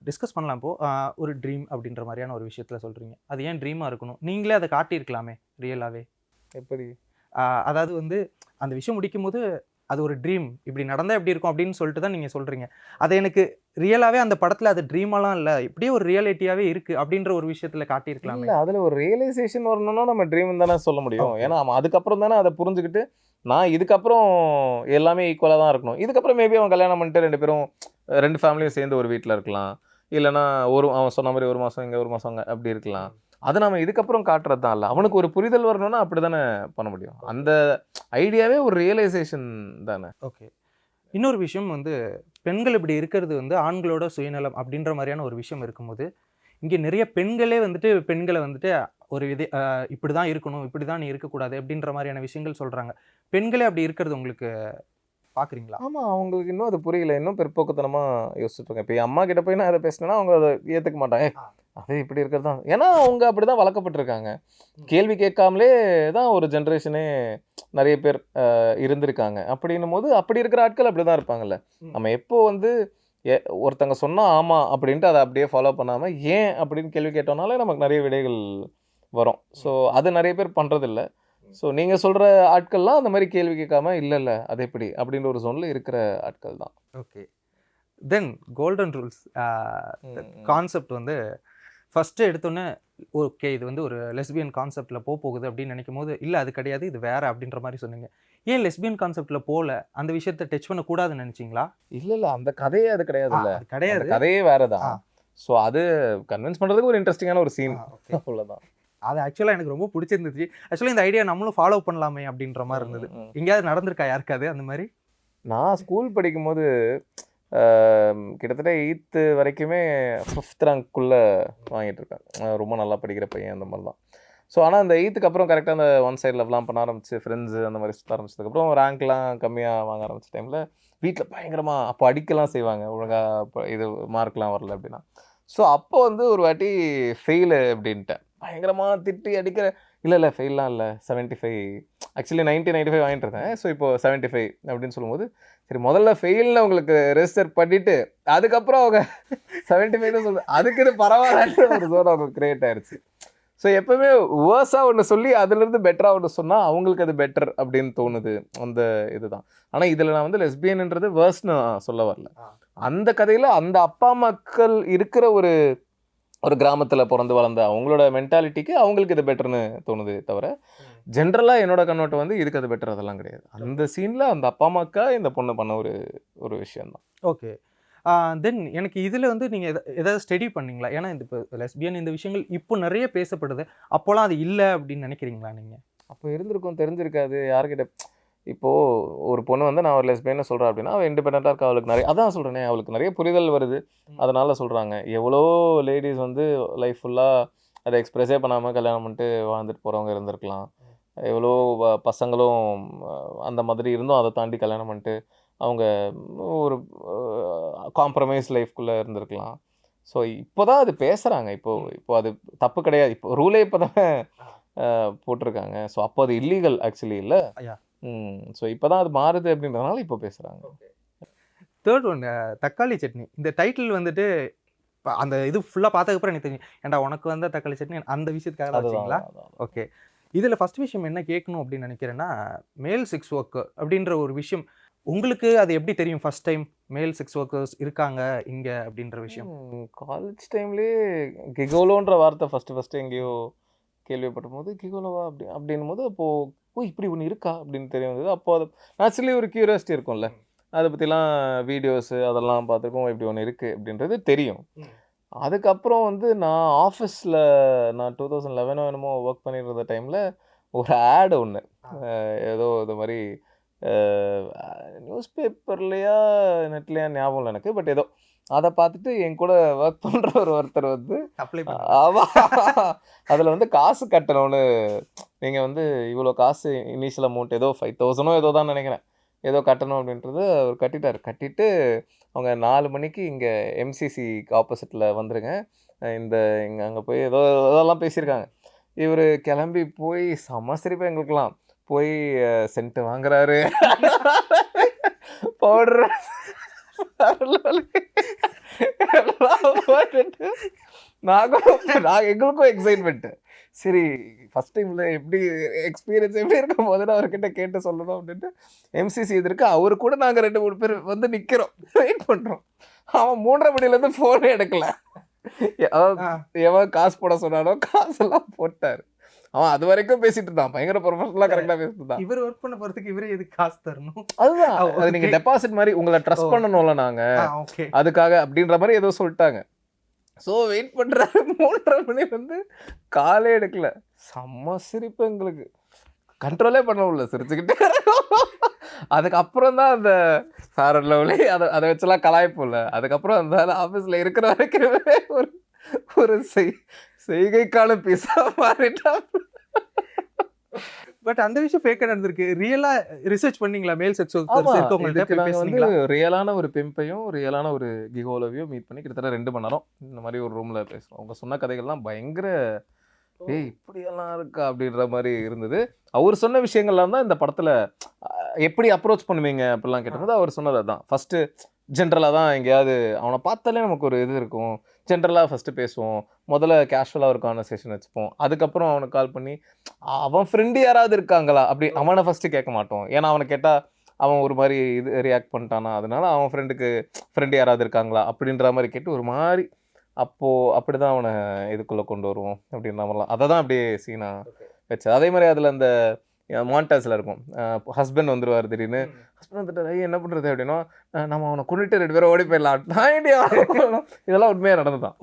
டிஸ்கஸ் பண்ணலாம். இப்போது ஒரு ட்ரீம் அப்படின்ற மாதிரியான ஒரு விஷயத்தில் சொல்கிறீங்க, அது ஏன் ட்ரீமாக இருக்கணும், நீங்களே அதை காட்டியிருக்கலாமே ரியலாகவே. எப்படி? அதாவது வந்து அந்த விஷயம் முடிக்கும்போது அது ஒரு ட்ரீம், இப்படி நடந்தால் எப்படி இருக்கும் அப்படின்னு சொல்லிட்டு தான் நீங்கள் சொல்கிறீங்க. அது எனக்கு ரியலாகவே அந்த படத்தில் அது ட்ரீமெல்லாம் இல்லை, இப்படியே ஒரு ரியாலிட்டியாகவே இருக்குது அப்படின்ற ஒரு விஷயத்தில் காட்டியிருக்கலாமே. இல்லை, அதில் ஒரு ரியலைசேஷன் வரணும்னா நம்ம ட்ரீம் தானே சொல்ல முடியும். ஏன்னா அவன் அதுக்கப்புறம் தானே அதை புரிஞ்சுக்கிட்டு நான் இதுக்கப்புறம் எல்லாமே ஈக்குவலாக தான் இருக்கணும். இதுக்கப்புறம் மேபி அவன் கல்யாணம் பண்ணிட்டு 2 பேரும் 2 ஃபேமிலியும் சேர்ந்து ஒரு வீட்டில் இருக்கலாம். இல்லைனா அவன் சொன்ன மாதிரி 1 மாதம் இங்கே 1 மாதம் அங்கே அப்படி இருக்கலாம். அதை நம்ம இதுக்கப்புறம் காட்டுறது தான் இல்லை. அவனுக்கு ஒரு புரிதல் வரணும்னா அப்படி தானே பண்ண முடியும். அந்த ஐடியாவே ஒரு ரியலைசேஷன் தானே. ஓகே. இன்னொரு விஷயம் வந்து பெண்கள் இப்படி இருக்கிறது வந்து ஆண்களோட சுயநலம் அப்படின்ற மாதிரியான ஒரு விஷயம் இருக்கும்போது, இங்கே நிறைய பெண்களே வந்துட்டு பெண்களை வந்துட்டு ஒரு இப்படி தான் இருக்கணும், இப்படி தான் நீ இருக்கக்கூடாது அப்படின்ற மாதிரியான விஷயங்கள் சொல்கிறாங்க. பெண்களே அப்படி இருக்கிறது உங்களுக்கு பார்க்குறீங்களா? ஆமாம், அவங்களுக்கு இன்னும் அது புரியல. இன்னும் பிற்போக்குத்தனமாக யோசிச்சுட்டு இருக்கேன். இப்போ என் அம்மா கிட்ட போய் நான் அதை பேசினேன்னா அவங்க அதை ஏற்றுக்க மாட்டாங்க. அது இப்படி இருக்கிறது தான். ஏன்னா அவங்க அப்படி தான் வளர்க்கப்பட்டிருக்காங்க. கேள்வி கேட்காமலே தான் ஒரு ஜென்ரேஷனே நிறைய பேர் இருந்திருக்காங்க. அப்படின்னும் போது அப்படி இருக்கிற ஆட்கள் அப்படி தான் இருப்பாங்கல்ல. நம்ம எப்போ வந்து ஒருத்தங்க சொன்னால் ஆமாம் அப்படின்ட்டு அதை அப்படியே ஃபாலோ பண்ணாமல் ஏன் அப்படின்னு கேள்வி கேட்டோம்னாலே நமக்கு நிறைய விடைகள் வரும். ஸோ அது நிறைய பேர் பண்ணுறதில்ல. ஸோ நீங்கள் சொல்கிற ஆட்கள்லாம் அந்த மாதிரி கேள்வி கேட்காம இல்லை அது எப்படி அப்படின்ற ஒரு ஜோனில் இருக்கிற ஆட்கள் தான். ஓகே. தென் கோல்டன் ரூல்ஸ் கான்செப்ட் வந்து ஃபஸ்ட்டு எடுத்தோன்னே ஓகே இது வந்து ஒரு லெஸ்பியன் கான்செப்டில் போகுது அப்படின்னு நினைக்கும் போது இல்லை அது கிடையாது, இது வேறு அப்படின்ற மாதிரி சொன்னீங்க. ஏன் லெஸ்பியன் கான்செப்டில் போகல, அந்த விஷயத்தை டச் பண்ணக்கூடாதுன்னு நினச்சிங்களா? இல்லை அந்த கதையே அது கிடையாது. இல்லை கிடையாது, கதையே வேறு தான். ஸோ அது கன்வின்ஸ் பண்ணுறதுக்கு ஒரு இன்ட்ரெஸ்டிங்கான ஒரு சீன் அவ்வளோதான். அது ஆக்சுவலாக எனக்கு ரொம்ப பிடிச்சிருந்துச்சு. ஆக்சுவலாக இந்த ஐடியா நம்மளும் ஃபாலோ பண்ணலாமே அப்படின்ற மாதிரி இருந்தது. எங்கேயாவது நடந்திருக்கா யாருக்காது அந்த மாதிரி? நான் ஸ்கூல் படிக்கும்போது கிட்டத்தட்ட 8th வரைக்குமே 5th ரேங்க்குள்ளே வாங்கிட்டு இருக்கேன். ரொம்ப நல்லா படிக்கிற பையன் அந்த மாதிரி தான். ஸோ ஆனால் அந்த 8th அப்புறம் கரெக்டாக அந்த ஒன் சைட் லவ்லாம் பண்ண ஆரம்பிச்சு ஃப்ரெண்ட்ஸு அந்த மாதிரி சுற்ற ஆரம்பிச்சதுக்கப்புறம் ரேங்க்லாம் கம்மியாக வாங்க ஆரம்பிச்ச டைமில் வீட்டில் பயங்கரமாக அப்போ அடிக்கலாம் செய்வாங்க, ஒழுங்காக இது மார்க்லாம் வரல அப்படின்னா. ஸோ அப்போ வந்து ஒரு வாட்டி ஃபெயிலு அப்படின்ட்டேன். பயங்கரமாக திட்டி அடிக்கிற இல்லை ஃபெயிலாம் இல்லை 75 ஆக்சுவலி 95 வாங்கிட்டு இருந்தேன். ஸோ இப்போது 75 அப்படின்னு சொல்லும்போது சரி முதல்ல ஃபெயில்னு உங்களுக்கு ரெஜிஸ்டர் பண்ணிவிட்டு அதுக்கப்புறம் அவங்க 75 சொல்லுது அதுக்கு இது பரவாயில்ல ஒரு ஜோன் அவங்க கிரியேட் ஆயிடுச்சு. ஸோ எப்போவுமே வேர்ஸாக ஒன்று சொல்லி அதுலேருந்து பெட்டராக ஒன்று சொன்னால் அவங்களுக்கு அது பெட்டர் அப்படின்னு தோணுது அந்த இதுதான். ஆனால் இதில் நான் வந்து லெஸ்பியன்ன்றது வேர்ஸ்னு சொல்ல வரல. அந்த கதையில் அந்த அப்பா மக்கள் இருக்கிற ஒரு கிராமத்தில் பிறந்து வளர்ந்த அவங்களோட மென்டாலிட்டிக்கு அவங்களுக்கு இது பெட்டர்னு தோணுது தவிர ஜென்ரலாக என்னோட கண்ணோட்டம் வந்து இதுக்கு அது பெட்டர் அதெல்லாம் கிடையாது. அந்த சீனில் அந்த அப்பா அம்மாக்கா இந்த பொண்ணு பண்ண ஒரு விஷயந்தான். ஓகே. தென் எனக்கு இதில் வந்து நீங்கள் எதாவது ஸ்டடி பண்ணீங்களா? ஏன்னா இந்த இப்போ லெஸ்பியன் இந்த விஷயங்கள் இப்போ நிறைய பேசப்படுது, அப்போலாம் அது இல்லை அப்படின்னு நினைக்கிறீங்களா நீங்கள்? அப்போ இருந்திருக்கும், தெரிஞ்சிருக்காது யார்கிட்ட. இப்போது ஒரு பொண்ணு வந்து நான் ஒரு லெஸ்பியன்னு சொல்கிறேன் அப்படின்னா அவள் இண்டிபெண்ட்டாக இருக்கா, அவளுக்கு நிறைய அதான் சொல்கிறேனே அவளுக்கு நிறைய புரிதல் வருது, அதனால் சொல்கிறாங்க. எவ்வளோ லேடிஸ் வந்து லைஃப் ஃபுல்லாக அதை எக்ஸ்ப்ரெஸே பண்ணாமல் கல்யாணம் பண்ணிட்டு வாழ்ந்துட்டு போகிறவங்க இருந்திருக்கலாம். எவ்வளோ பசங்களும் அந்த மாதிரி இருந்தும் அதை தாண்டி கல்யாணம் பண்ணிட்டு அவங்க ஒரு காம்ப்ரமைஸ் லைஃப்குள்ளே இருந்திருக்கலாம். ஸோ இப்போ தான் அது பேசுகிறாங்க. இப்போ அது தப்பு கிடையாது. இப்போ ரூலே இப்போ தானே போட்டிருக்காங்க. ஸோ அப்போ அது இல்லீகல் ஆக்சுவலி இல்லை. ஸோ இப்போ தான் அது மாறுது அப்படின்றதுனால இப்போ பேசுகிறாங்க. தேர்ட் ஒன் தக்காளி சட்னி. இந்த டைட்டில் வந்துட்டு அந்த இது ஃபுல்லாக பார்த்ததுக்கப்புறம் எனக்கு தெரியும் ஏன்டா உனக்கு வந்த தக்காளி சட்னி அந்த விஷயத்துக்காக வச்சிங்களா? ஓகே. இதில் ஃபஸ்ட் விஷயம் என்ன கேட்கணும் அப்படின்னு நினைக்கிறேன்னா மேல் செக்ஸ் ஒர்க்கர் அப்படின்ற ஒரு விஷயம் உங்களுக்கு அது எப்படி தெரியும்? ஃபர்ஸ்ட் டைம் மேல் செக்ஸ் ஒர்க்கர்ஸ் இருக்காங்க இங்கே அப்படின்ற விஷயம் காலேஜ் டைம்லேயே கிகோலோன்ற வார்த்தை ஃபஸ்ட்டு எங்கேயோ கேள்விப்படும் போது கிகோலோவா அப்படின்னும் போது அப்போது இப்படி ஒன்று இருக்கா அப்படின்னு தெரிய வந்தது. அப்போது அது நேச்சுரலி ஒரு கியூரியாசிட்டி இருக்கும்ல, அதை பற்றிலாம் வீடியோஸு அதெல்லாம் பார்த்துருக்கோம், இப்படி ஒன்று இருக்குது அப்படின்றது தெரியும். அதுக்கப்புறம் வந்து நான் ஆஃபீஸில் நான் 2011 என்னமோ ஒர்க் பண்ணிட்டு இருந்த டைமில் ஒரு ஆடு ஒன்று ஏதோ இது மாதிரி நியூஸ் பேப்பர்லையா நெட்லையா ஞாபகம் இல்லை எனக்கு, பட் ஏதோ அதை பார்த்துட்டு என் கூட ஒர்க் பண்ணுற ஒருத்தர் வந்து அதில் வந்து காசு கட்டணும்னு, நீங்கள் வந்து இவ்வளோ காசு இனிஷியல் அமௌண்ட் ஏதோ 5,000 ஏதோ தான் நினைக்கிறேன், ஏதோ கட்டணும் அப்படின்றது அவர் கட்டிட்டார். கட்டிட்டு அவங்க 4 மணிக்கு இங்கே எம்சிசிக்கு ஆப்போசிட்டில் வந்துருங்க, இங்கே அங்கே போய் இதெல்லாம் பேசியிருக்காங்க. இவர் கிளம்பி போய் செம்ம சிரிப்பா எங்களுக்கெல்லாம் போய் சென்ட் வாங்குறாரு, பவுடர் போட்டுட்டு எங்களுக்கும் எக்ஸைட்மெண்ட். சரி ஃபர்ஸ்ட் டைம்ல எப்படி எக்ஸ்பீரியன்ஸ் எப்படி இருக்கும் போது அவர்கிட்ட கேட்டு சொல்லணும் அப்படின்ட்டு எம்சிசி எதிர்க்கு அவரு கூட நாங்க 2-3 பேர் வந்து நிக்கிறோம், வெயிட் பண்றோம். அவன் 3:30 மணிலேருந்து போனே எடுக்கல. எவன் காசு போட சொன்னானோ காசெல்லாம் போட்டாரு. அவன் அது வரைக்கும் பேசிட்டு இருந்தான், பயங்கர ப்ரொஃபஷனலா கரெக்டா பேசிட்டு இருந்தான். இவர் ஒர்க் பண்ண போறதுக்கு இவரே எதுக்கு காசு தரணும்? அதுதான் அது நீங்க டெபாசிட் மாதிரி உங்களை ட்ரஸ்ட் பண்ணணும்ல நாங்க ஓகே அதுக்காக அப்படின்ற மாதிரி ஏதோ சொல்லிட்டாங்க. ஸோ வெயிட் பண்றாரு 3:30 மணிலேருந்து காலே எடுக்கல. செம்ம சிரிப்பு, எங்களுக்கு கண்ட்ரோலே பண்ண முடியல, சிரிச்சுக்கிட்டே. அதுக்கப்புறம் தான் அந்த ஃபேர் அண்ட் லவ்லி அதை வச்செல்லாம் கலாய்ப்போம்ல. அதுக்கப்புறம் அந்த ஆஃபீஸில் இருக்கிற வரைக்கும் ஒரு செய்கைக்கான பீஸா மாறிட்டா. பட் அந்த விஷயம் ஃபேக்கா நடந்திருக்கு. ரியலா ரிசர்ச் பண்ணீங்களா? மேல் செக்ஸ் வந்து ரியலான ஒரு பிம்பையும் ரியலான ஒரு கிகோலவையும் மீட் பண்ணி கிட்டத்தட்ட 2 மணி நேரம் இந்த மாதிரி ஒரு ரூம்ல பேசுறோம். அவங்க சொன்ன கதைகள்லாம் பயங்கர இப்படியெல்லாம் இருக்கா அப்படின்ற மாதிரி இருந்தது. அவர் சொன்ன விஷயங்கள்லாம் தான் இந்த படத்துல எப்படி அப்ரோச் பண்ணுவீங்க அப்படிலாம் கேட்டபோது அவர் சொன்னது அதுதான். ஃபர்ஸ்ட் ஜென்ரலாக தான் எங்கேயாவது அவனை பார்த்தாலே நமக்கு ஒரு இது இருக்கும், ஜென்ரலாக ஃபஸ்ட்டு பேசுவோம், முதல்ல கேஷுவலாக ஒரு கான்வர்சேஷன் வச்சுப்போம். அதுக்கப்புறம் அவனுக்கு கால் பண்ணி அவன் ஃப்ரெண்டு யாராவது இருக்காங்களா அப்படி அவனை ஃபஸ்ட்டு கேட்க மாட்டோம். ஏன்னா அவனை கேட்டால் அவன் ஒரு மாதிரி இது ரியாக்ட் பண்ணிட்டானா, அதனால அவன் ஃப்ரெண்டு யாராவது இருக்காங்களா அப்படின்ற மாதிரி கேட்டு ஒரு மாதிரி அப்படி தான் அவனை இதுக்குள்ளே கொண்டு வருவோம் அப்படின்ற மாதிரிலாம். அதை தான் அப்படியே சீனாக வச்சு. அதே மாதிரி அதில் அந்த மான்டாஸில் இருக்கும், ஹஸ்பண்ட் வந்துடுவார், திடீர்னு ஹஸ்பண்ட் வந்துட்டு என்ன பண்ணுறது அப்படின்னா நம்ம அவனை கொண்டுட்டு 2 பேரும் ஓடி போயிடலாம். இதெல்லாம் உண்மையாக நடந்துதான்.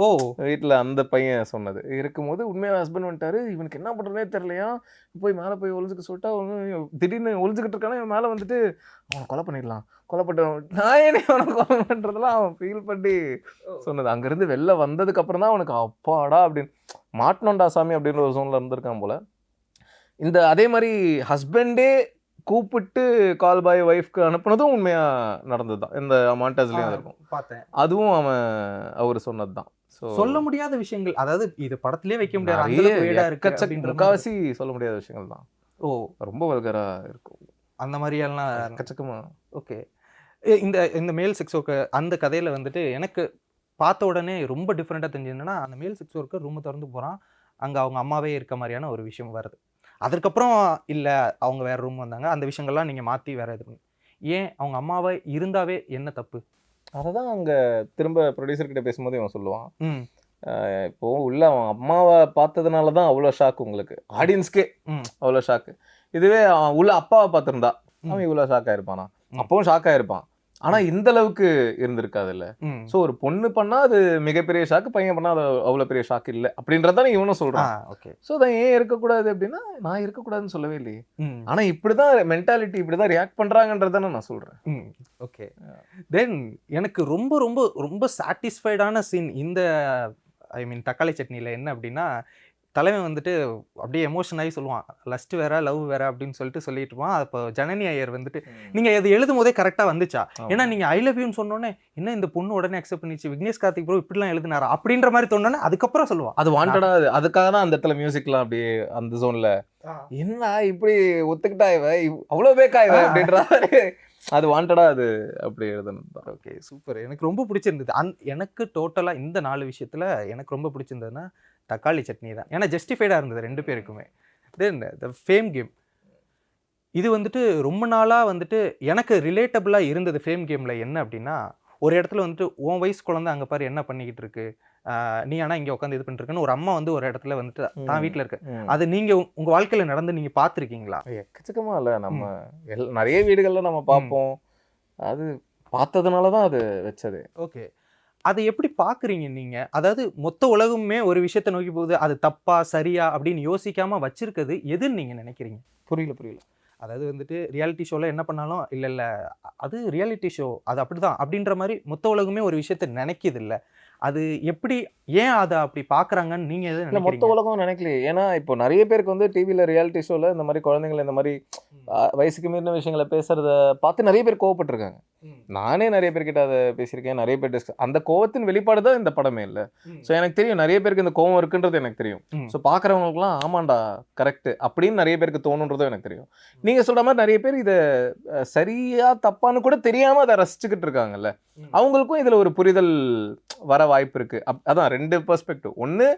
வீட்டில் அந்த பையன் சொன்னது இருக்கும்போது உண்மையாக ஹஸ்பண்ட் வந்துட்டாரு, இவனுக்கு என்ன பண்ணுறதே தெரியலையா, போய் மேலே போய் ஒளிஞ்சுக்க சொல்லிட்டா திடீர்னு ஒளிஞ்சுக்கிட்டு இருக்கானா, இவன் மேலே வந்துட்டு அவனை கொலை பண்ணிடலாம், கொலை பண்ணிட்டு அவனை கொலை பண்ணுறதெல்லாம் அவன் ஃபீல் பண்ணி சொன்னது. அங்கேருந்து வெளில வந்ததுக்கப்புறம் தான் அவனுக்கு அப்பாடா அப்படின்னு மாட்டணும்டா சாமி அப்படின்ற ஒரு ஜோனில் இருந்திருக்கான் போல். இந்த அதே மாதிரி ஹஸ்பண்டே கூப்பிட்டு கால் பாய் ஒய்ஃப்க்கு அனுப்புனதும் உண்மையாக நடந்தது தான். இந்த மாண்டாஸ்லேயும் இருக்கும் பார்த்தேன். அதுவும் அவர் சொன்னது தான். சொல்ல முடியாத விஷயங்கள், அதாவது இது படத்திலே வைக்க முடியாது, முக்காவாசி சொல்ல முடியாத விஷயங்கள் தான். ரொம்ப வல்கரா இருக்கும் அந்த மாதிரியெல்லாம் எக்கச்சக்கமா. ஓகே, இந்த மேல் செக்ஸ் ஒர்க்கர் அந்த கதையில் வந்துட்டு எனக்கு பார்த்த உடனே ரொம்ப டிஃப்ரெண்ட்டாக தெரிஞ்சு என்னன்னா, அந்த மேல் செக்ஸ் ஒர்க்கர் ரூமை திறந்து போகிறான், அங்கே அவங்க அம்மாவே இருக்க மாதிரியான ஒரு விஷயம் வருது. அதுக்கப்புறம் இல்லை அவங்க வேறு ரூம் வந்தாங்க, அந்த விஷயங்கள்லாம் நீங்கள் மாற்றி வேறு இது பண்ணி ஏன் அவங்க அம்மாவை இருந்தாவே என்ன தப்பு? அதை தான் அங்கே திரும்ப ப்ரொடியூசர்கிட்ட பேசும்போது இவன் சொல்லுவான், இப்போது உள்ள அவன் அம்மாவை பார்த்ததுனால தான் அவ்வளோ ஷாக் உங்களுக்கு, ஆடியன்ஸ்க்கே அவ்வளோ ஷாக்கு. இதுவே அவன் உள்ள அப்பாவை பார்த்துருந்தா அவன் இவ்வளோ ஷாக் ஆகிருப்பானா, அப்பவும் ஷாக் ஆகிருப்பான். ஆனால் இந்த அளவுக்கு இருந்திருக்காது இல்லை. ஸோ ஒரு பொண்ணு பண்ணால் அது மிகப்பெரிய ஷாக்கு, பையன் பண்ணால் அது அவ்வளோ பெரிய ஷாக் இல்லை அப்படின்றதானே இவனும் சொல்கிறான். ஓகே, ஸோ தான் ஏன் இருக்கக்கூடாது அப்படின்னா நான் இருக்கக்கூடாதுன்னு சொல்லவே இல்லையே, ஆனால் இப்படி தான் மென்டாலிட்டி, இப்படி தான் ரியாக்ட் பண்ணுறாங்கன்றதானே நான் சொல்கிறேன். ஓகே, தென் எனக்கு ரொம்ப ரொம்ப ரொம்ப சாட்டிஸ்ஃபைடான சீன் இந்த தக்காளி சட்னியில் என்ன அப்படின்னா, தலைவன் வந்துட்டு அப்படியே எமோஷன் ஆகி சொல்லுவான், லஸ்ட் வேற லவ் வேற அப்படின்னு சொல்லிட்டு இருப்பான். அப்போ ஜனனி ஐயர் வந்துட்டு நீங்கள் இது எழுதும் போதே கரெக்டாக வந்துச்சா, ஏன்னா நீங்கள் ஐ லவ் யூன்னு சொன்னோன்னே என்ன இந்த பொண்ணு உடனே அக்செப்ட் பண்ணிச்சு, விக்னேஷ் கார்த்திக் ப்ரோ இப்படிலாம் எழுதினாரா அப்படின்ற மாதிரி தோணுனே அதுக்கப்புறம் சொல்லுவான். அது வாண்டடா, அதுக்காக தான் அந்த இடத்துல மியூசிக்லாம் அப்படியே அந்த ஜோனில் என்ன இப்படி ஒத்துக்கிட்டா இவ அவ்வளோ பேக்கா இவ அப்படின்ற அது வாண்டடா அது அப்படி எழுதணும். Okay, super. எனக்கு ரொம்ப பிடிச்சிருந்தது. எனக்கு டோட்டலாக இந்த 4 விஷயத்தில் எனக்கு ரொம்ப பிடிச்சிருந்ததுன்னா தக்காளி சட்னி தான். ஏன்னா ஜஸ்டிஃபைடாக இருந்தது 2 பேருக்குமே. தென் த ஃபேம் கேம், இது வந்துட்டு ரொம்ப நாளாக வந்துட்டு எனக்கு ரிலேட்டபிளாக இருந்தது. ஃபேம் கேமில் என்ன அப்படின்னா, ஒரு இடத்துல வந்துட்டு உன் வயசு குழந்தை அங்கே பாரு என்ன பண்ணிக்கிட்டு இருக்கு, நீ ஆனால் இங்கே உட்காந்து இது பண்ணிருக்குன்னு ஒரு அம்மா வந்து ஒரு இடத்துல வந்துட்டு தான் வீட்டில் இருக்கு. அது நீங்கள் உங்கள் வாழ்க்கையில் நடந்து நீங்கள் பார்த்துருக்கீங்களா? எக்கச்சக்கமா இல்லை, நம்ம நிறைய வீடுகளில் நம்ம பார்ப்போம், அது பார்த்ததுனால தான் அது வச்சது. ஓகே, அதை எப்படி பார்க்குறீங்க நீங்கள்? அதாவது மொத்த உலகமே ஒரு விஷயத்தை நோக்கி போகுது, அது தப்பா சரியா அப்படின்னு யோசிக்காமல் வச்சிருக்கிறது எதுன்னு நீங்கள் நினைக்கிறீங்க? புரியல. அதாவது வந்துட்டு ரியாலிட்டி ஷோவில் என்ன பண்ணாலும் இல்லை அது ரியாலிட்டி ஷோ, அது அப்படி தான் அப்படின்ற மாதிரி மொத்த உலகமே ஒரு விஷயத்தை நினைக்கிது இல்லை, அது எப்படி, ஏன் அதை அப்படி பார்க்குறாங்கன்னு நீங்கள் எது இல்லை? மொத்த உலகம் நினைக்கலையே. ஏன்னா இப்போ நிறைய பேருக்கு வந்து டிவியில் ரியாலிட்டி ஷோவில் இந்த மாதிரி குழந்தைங்களை இந்த மாதிரி வயசுக்கு மீறின விஷயங்களை பேசுகிறத பார்த்து நிறைய பேர் கோவப்பட்டிருக்காங்க. நானே நிறைய பேர்கிட்ட அதை பேசியிருக்கேன், நிறைய பேர் அந்த கோவத்தின் வெளிப்பாடு தான் இந்த படமே இல்லை. ஸோ எனக்கு தெரியும் நிறைய பேருக்கு இந்த கோவம் இருக்குன்றது எனக்கு தெரியும். ஸோ பார்க்குறவங்களுக்குலாம் ஆமாண்டா கரெக்ட் அப்படின்னு நிறைய பேருக்கு தோணுன்றதும் எனக்கு தெரியும். நீங்கள் சொல்கிற மாதிரி நிறைய பேர் இதை சரியா தப்பான்னு கூட தெரியாமல் அதை ரசிச்சுக்கிட்டு இருக்காங்கல்ல, அவங்களுக்கும் இதில் ஒரு புரிதல் வர வாய்ப்பு இருக்குது. அதான் 2 பெர்ஸ்பெக்டிவ். ஒன்று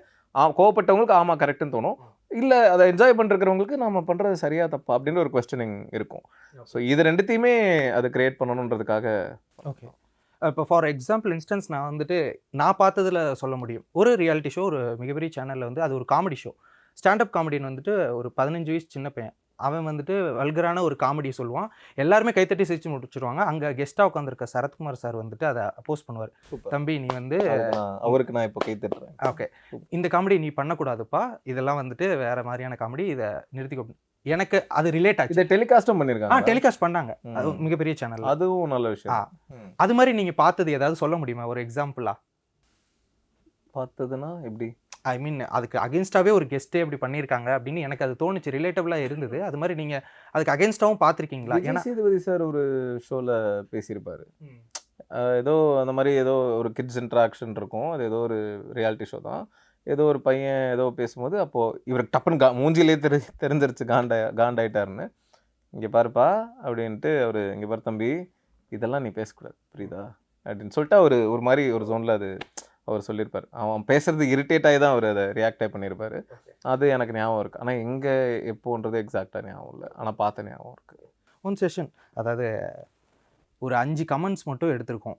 கோவப்பட்டவங்களுக்கு ஆமாம் கரெக்டுன்னு தோணும், இல்லை அதை என்ஜாய் பண்ணிருக்கிறவங்களுக்கு நம்ம பண்ணுறது சரியா தப்பா அப்படின்ற ஒரு கொஸ்டினிங் இருக்கும். ஸோ இது 2த்தையுமே அது கிரியேட் பண்ணணுன்றதுக்காக. ஓகே. இப்போ ஃபார் எக்ஸாம்பிள் இன்ஸ்டன்ஸ் நான் வந்துட்டு நான் பார்த்ததுல சொல்ல முடியும். ஒரு ரியாலிட்டி ஷோ ஒரு மிகப்பெரிய சேனலில் வந்து அது ஒரு காமெடி ஷோ. ஸ்டாண்டப் காமெடின்னு வந்துட்டு ஒரு 15 வயசு சின்ன பையன், அவன் வந்துட்டு வல்கரான ஒரு காமெடி சொல்லுவான், எல்லாருமே கைத்தட்டி சிரிச்சு முடிச்சிருவாங்க. அங்கே கெஸ்ட்டாக உட்காந்துருக்க சரத்குமார் சார் வந்துட்டு அதை அப்போஸ் பண்ணுவார். தம்பி நீ வந்து அவருக்கு நான் இப்போ கை தட்டுறேன், ஓகே இந்த காமெடி நீ பண்ணக்கூடாதுப்பா, இதெல்லாம் வந்துட்டு வேற மாதிரியான காமெடி, இதை நிறுத்திக்கோ. எனக்கு அது ரிலேட் ஆச்சு. இதை டெலிகாஸ்டும் பண்ணியிருக்காங்க. டெலிகாஸ்ட் பண்ணாங்க, அது மிகப்பெரிய சேனல். அதுவும் நல்ல விஷயம். அது மாதிரி நீங்கள் பார்த்தது ஏதாவது சொல்ல முடியுமா ஒரு எக்ஸாம்பிளா? பார்த்ததுன்னா எப்படி? ஐ மீன் அதுக்கு அகேன்ஸ்டாகவே ஒரு கெஸ்ட்டே அப்படி பண்ணியிருக்காங்க அப்படின்னு எனக்கு அது தோணுச்சு, ரிலேட்டபிளாக இருந்தது. அது மாதிரி நீங்கள் அதுக்கு அகேன்ஸ்டாகவும் பார்த்துருக்கீங்களா? ஏன்னா சேதுபதி சார் ஒரு ஷோவில் பேசியிருப்பார், ஏதோ அந்த மாதிரி ஏதோ ஒரு கிட்ஸ் இன்ட்ராக்ஷன் இருக்கும், அது ஏதோ ஒரு ரியாலிட்டி ஷோ தான். ஏதோ ஒரு பையன் ஏதோ பேசும்போது அப்போது இவருக்கு டப்புன்னு மூஞ்சிலே தெரிஞ்சிருச்சு காண்டாயிட்டாருன்னு. இங்கே பாருப்பா அப்படின்ட்டு அவர், இங்கே பாரு தம்பி இதெல்லாம் நீ பேசக்கூடாது புரியுதா அப்படின்னு சொல்லிட்டு அவர் ஒரு மாதிரி ஒரு ஜோனில் அது அவர் சொல்லியிருப்பார். அவன் பேசுறது இரிட்டேட் ஆகி தான் அவர் அதை ரியாக்ட் ஆகி பண்ணியிருப்பார். அது எனக்கு ஞாபகம் இருக்குது, ஆனால் எங்கே எப்போன்றது எக்ஸாக்டாக ஞாபகம் இல்லை, ஆனால் பார்த்த ஞாபகம் இருக்குது. ஒன் செஷன் அதாவது ஒரு 5 கமெண்ட்ஸ் மட்டும் எடுத்திருக்கோம்.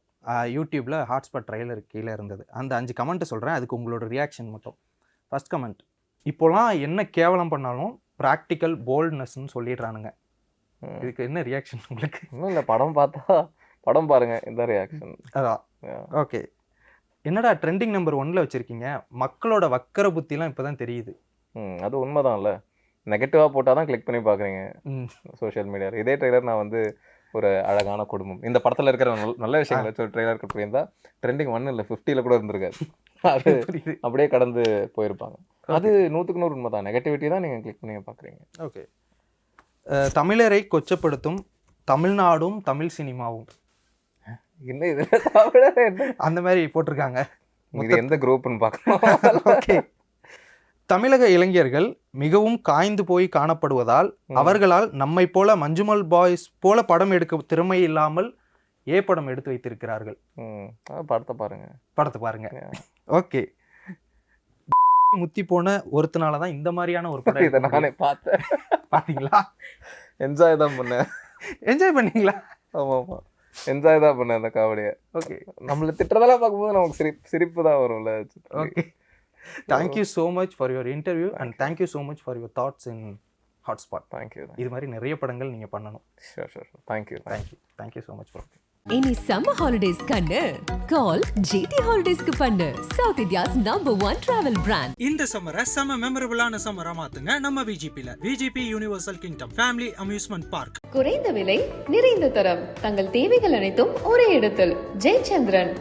யூடியூப்பில் ஹாட்ஸ்பாட் ட்ரைலர் கீழே இருந்தது. அந்த 5 கமெண்ட்டு சொல்கிறேன், அதுக்கு உங்களோட ரியாக்ஷன் மட்டும். ஃபர்ஸ்ட் கமெண்ட், இப்போலாம் என்ன கேவலம் பண்ணாலும் ப்ராக்டிக்கல் போல்ட்னஸ்ன்னு சொல்லிடுறானுங்க. இதுக்கு என்ன ரியாக்ஷன் உங்களுக்கு? இன்னும் இல்லை, படம் பார்த்தா படம் பாருங்கள் இந்த ரியாக்ஷன். அதான் ஓகே. என்னடா ட்ரெண்டிங் நம்பர் 1ல் வச்சுருக்கீங்க, மக்களோட வக்கர புத்திலாம் இப்போ தான் தெரியுது. அது உண்மைதான்ல, நெகட்டிவாக போட்டால் தான் கிளிக் பண்ணி பார்க்குறீங்க சோஷியல் மீடியாவில். இதே ட்ரெய்லர் நான் வந்து ஒரு அழகான குடும்பம் இந்த படத்தில் இருக்கிற நல்ல விஷயங்கள் வச்சு ஒரு ட்ரெய்லர் கட் பண்ணியிருந்தா ட்ரெண்டிங் 1 இல்லை 50ல் கூட இருந்திருக்காது. அது அப்படியே கடந்து போயிருப்பாங்க. அது 100க்கு 100 உண்மை தான். நெகட்டிவிட்டி தான் நீங்கள் கிளிக் பண்ணி பார்க்குறீங்க. ஓகே. தமிழரை கொச்சப்படுத்தும் தமிழ்நாடும் தமிழ் சினிமாவும் என்ன இதில் அந்த மாதிரி போட்டிருக்காங்க. இது எந்த குரூப்னு பார்க்கணும். ஓகே. தமிழக இளைஞர்கள் மிகவும் காய்ந்து போய் காணப்படுவதால் அவர்களால் நம்மை போல மஞ்சுமல் பாய்ஸ் போல படம் எடுக்க திறமை இல்லாமல் படம் எடுத்து வைத்திருக்கிறார்கள். படத்தை பாருங்க. ஓகே. முத்தி போன ஒருத்தனால தான் இந்த மாதிரியான ஒரு படம் இதை நானே பார்த்தேன். பார்த்தீங்களா? என்ஜாய் தான் பண்ணேன். என்ஜாய் பண்ணீங்களா? ஆமாம், என்ஜாய் தான் பண்ணேன் அந்த காமெடியை. ஓகே. நம்மளை திட்டுறதெல்லாம் பார்க்கும்போது நமக்கு சிரிப்பு தான் வரும்ல. Okay. Thank you so much for your interview and thank you so much for your thoughts in Hotspot. Thank you. இது மாதிரி நிறைய படங்கள் நீங்க பண்ணணும். Sure. Thank you so much bro. இனி சம்மர் ஹாலிடேஸ் கண்ணு கால் GT ஹாலிடேஸ்க்கு பண்ணு. South India's number 1 travel brand. இந்த சம்மரை செம மெமரபிளான சம்மரா மாத்துங்க நம்ம விஜிபில. VGP universal kingdom family amusement park. குறைந்த விலை நிறைந்த தரம், தங்கள் தேவைகள் அனைத்தும் ஒரே இடத்தில். ஜெயச்சந்திரன்.